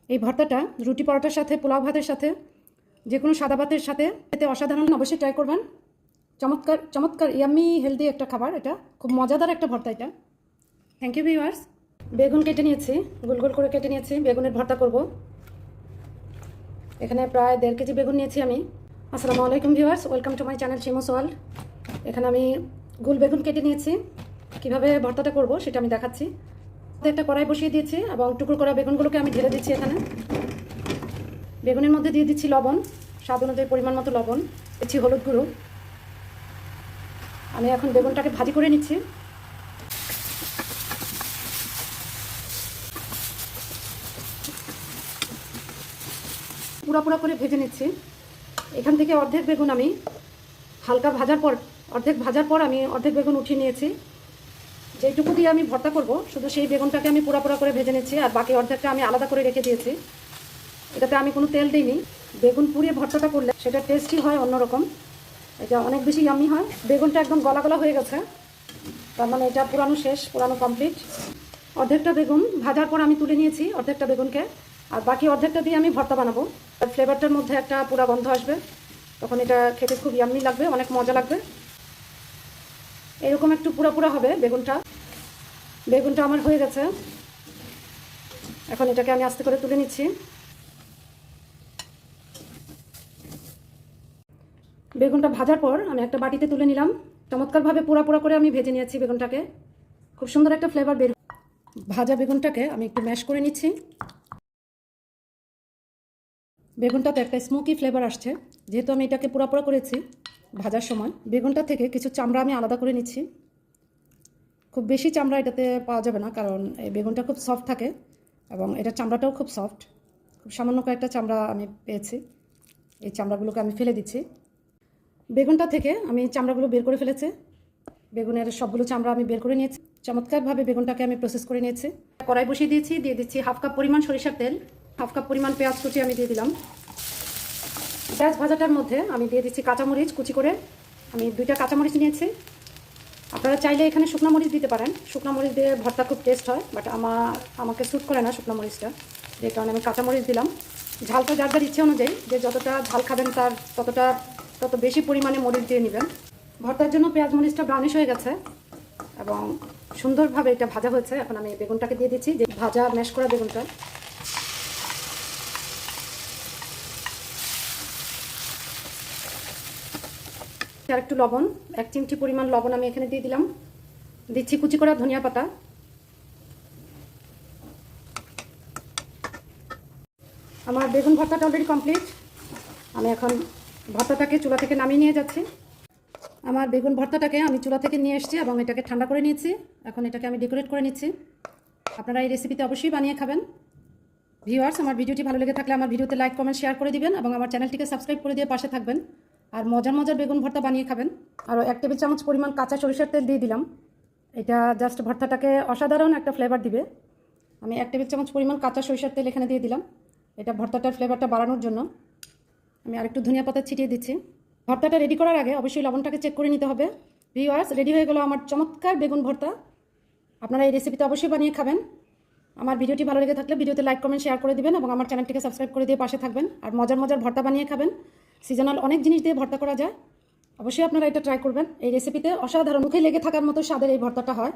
এই ভর্তাটা রুটি পরোটার সাথে, পোলাও ভাতের সাথে, যে কোনো সাদা ভাতের সাথে এতে অসাধারণ, অবশ্যই ট্রাই করবেন। চমৎকার চমৎকার ইয়াম্মি হেলদি একটা খাবার, এটা খুব মজাদার একটা ভর্তা এটা। Thank you viewers. বেগুন কেটে নিয়েছি, গোল গোল করে কেটে নিয়েছি, বেগুনের ভর্তা করব। এখানে প্রায় 1.5 কেজি বেগুন নিয়েছি আমি। আসসালামু আলাইকুম viewers, welcome to my channel শিমুস world. এখানে আমি গোল বেগুন কেটে নিয়েছি, কিভাবে ভর্তাটা করব সেটা আমি দেখাচ্ছি। একটা কড়াই বসিয়ে দিয়েছি এবং টুকরো করা বেগুনগুলোকে আমি ঢেলে দিচ্ছি এখানে। বেগুনের মধ্যে দিয়ে দিচ্ছি লবণ, স্বাদ অনুযায়ী পরিমাণ মতো লবণ, দিচ্ছি হলুদ গুঁড়ো। আমি এখন বেগুনটাকে ভাজি করে নিচ্ছি। পুরা করে ভেজে নিচ্ছি। এখান থেকে অর্ধেক বেগুন আমি হালকা ভাজার পর, অর্ধেক আমি অর্ধেক বেগুন উঠিয়ে নিয়েছি। যেটুকু দিয়ে আমি ভর্তা করব শুধু সেই বেগুনটাকে আমি পুরা করে ভেজে নিচ্ছি, আর বাকি অর্ধেকটা আমি আলাদা করে রেখে দিয়েছি। এটাতে আমি কোনো তেল দিইনি। বেগুন পুড়িয়ে ভর্তাটা করলে সেটা টেস্টি হয় অন্যরকম, এটা অনেক বেশি ইয়াম্মি হয়। বেগুনটা একদম গলা গলা হয়ে গেছে, তার মানে এটা পুরানো শেষ, পুরানো কমপ্লিট। অর্ধেকটা বেগুন ভাজার পর আমি তুলে নিয়েছি অর্ধেকটা বেগুনকে, আর বাকি অর্ধেকটা দিয়ে আমি ভর্তা বানাবো। আর ফ্লেভারটার মধ্যে একটা পুরা গন্ধ আসবে, তখন এটা খেতে খুব ইয়াম্মি লাগবে, অনেক মজা লাগবে। এরকম একটু পুরা হবে বেগুনটা। বেগুনটা আমার হয়ে গেছে, এখন এটাকে আমি আস্তে করে তুলে নিচ্ছি। বেগুনটা ভাজার পর আমি একটা বাটিতে তুলে নিলাম। চমৎকারভাবে পুরা করে আমি ভেজে নিয়েছি বেগুনটাকে, খুব সুন্দর একটা ফ্লেভার বের। ভাজা বেগুনটাকে আমি একটু ম্যাশ করে নিচ্ছি। বেগুনটাতে একটা স্মোকি ফ্লেভার আসছে, যেহেতু আমি এটাকে পুরা করেছি ভাজার সময়। বেগুনটা থেকে কিছু চামড়া আমি আলাদা করে নিচ্ছি। খুব বেশি চামড়া এটাতে পাওয়া যাবে না, কারণ এই বেগুনটা খুব সফট থাকে এবং এটার চামড়াটাও খুব সফট। খুব সামান্য কয়েকটা চামড়া আমি পেয়েছি, এই চামড়াগুলোকে আমি ফেলে দিচ্ছি। বেগুনটা থেকে আমি চামড়াগুলো বের করে ফেলেছি। বেগুনের সবগুলো চামড়া আমি বের করে নিয়েছি। চমৎকারভাবে বেগুনটাকে আমি প্রসেস করে নিয়েছি। কড়াই বসিয়ে দিয়েছি, দিয়ে দিচ্ছি 1/2 কাপ পরিমাণ সরিষার তেল, 1/2 কাপ পরিমাণ পেঁয়াজ কুচি আমি দিয়ে দিলাম। পেঁয়াজ ভাজাটার মধ্যে আমি দিয়ে দিচ্ছি কাঁচামরিচ কুচি করে। আমি 2টা কাঁচামরিচ নিয়েছি। আপনারা চাইলে এখানে শুকনো মরিচ দিতে পারেন, শুকনো মরিচ দিয়ে ভর্তা খুব টেস্ট হয়, বাট আমাকে স্যুট করে না শুকনো মরিচটা, যে কারণে আমি কাঁচামরিচ দিলাম। ঝালটা যার যার ইচ্ছে অনুযায়ী, যে যতটা ঝাল খাবেন তার তত বেশি পরিমাণে মরিচ দিয়ে নেবেন। ভর্তার জন্য পেঁয়াজ মরিচটা ব্রাউনিশ হয়ে গেছে এবং সুন্দরভাবে এটা ভাজা হয়েছে। এখন আমি বেগুনটাকে দিয়ে দিচ্ছি, যে ভাজা ম্যাশ করা বেগুনটা। আর একটু লবণ, 1 চিমটি পরিমাণ লবণ আমি এখানে দিয়ে দিলাম। দিচ্ছি কুচি করা ধনিয়া পাতা। আমার বেগুন ভর্তাটা অলরেডি কমপ্লিট। আমি এখন ভর্তাটাকে চুলা থেকে নামিয়ে নিয়ে যাচ্ছি। আমার বেগুন ভর্তাটাকে আমি চুলা থেকে নিয়ে এসেছি এবং এটাকে ঠান্ডা করে নিয়েছি। এখন এটাকে আমি ডেকোরেট করে নিচ্ছি। আপনারা এই রেসিপিতে অবশ্যই বানিয়ে খাবেন। ভিউয়ার্স, আমার ভিডিওটি ভালো লেগে থাকলে আমার ভিডিওতে লাইক কমেন্ট শেয়ার করে দিবেন এবং আমার চ্যানেলটিকে সাবস্ক্রাইব করে দিয়ে পাশে থাকবেন। আর মজার বেগুন ভর্তা বানিয়ে খাবেন। আরও 1 টেবিল চামচ পরিমাণ কাঁচা সরিষার তেল দিয়ে দিলাম। এটা জাস্ট ভর্তাটাকে অসাধারণ একটা ফ্লেভার দিবে। আমি 1 টেবিল চামচ পরিমাণ কাঁচা সরিষার তেল এখানে দিয়ে দিলাম, এটা ভর্তাটার ফ্লেভারটা বাড়ানোর জন্য। আমি আরেকটু ধনিয়া পাতা ছিটিয়ে দিচ্ছি। ভর্তাটা রেডি করার আগে অবশ্যই লবণটাকে চেক করে নিতে হবে। ভিউয়ার্স, রেডি হয়ে গেল আমার চমৎকার বেগুন ভর্তা। আপনারা এই রেসিপিতে অবশ্যই বানিয়ে খাবেন। আমার ভিডিওটি ভালো লেগে থাকলে ভিডিওতে লাইক কমেন্ট শেয়ার করে দিবেন এবং আমার চ্যানেলটিকে সাবস্ক্রাইব করে দিয়ে পাশে থাকবেন। আর মজার ভর্তা বানিয়ে খাবেন। সিজনাল অনেক জিনিস দিয়ে ভর্তা করা যায়, অবশ্যই আপনারা এটা ট্রাই করবেন। এই রেসিপিতে অসাধারণ, মুখে লেগে থাকার মতো স্বাদের এই ভর্তাটা হয়।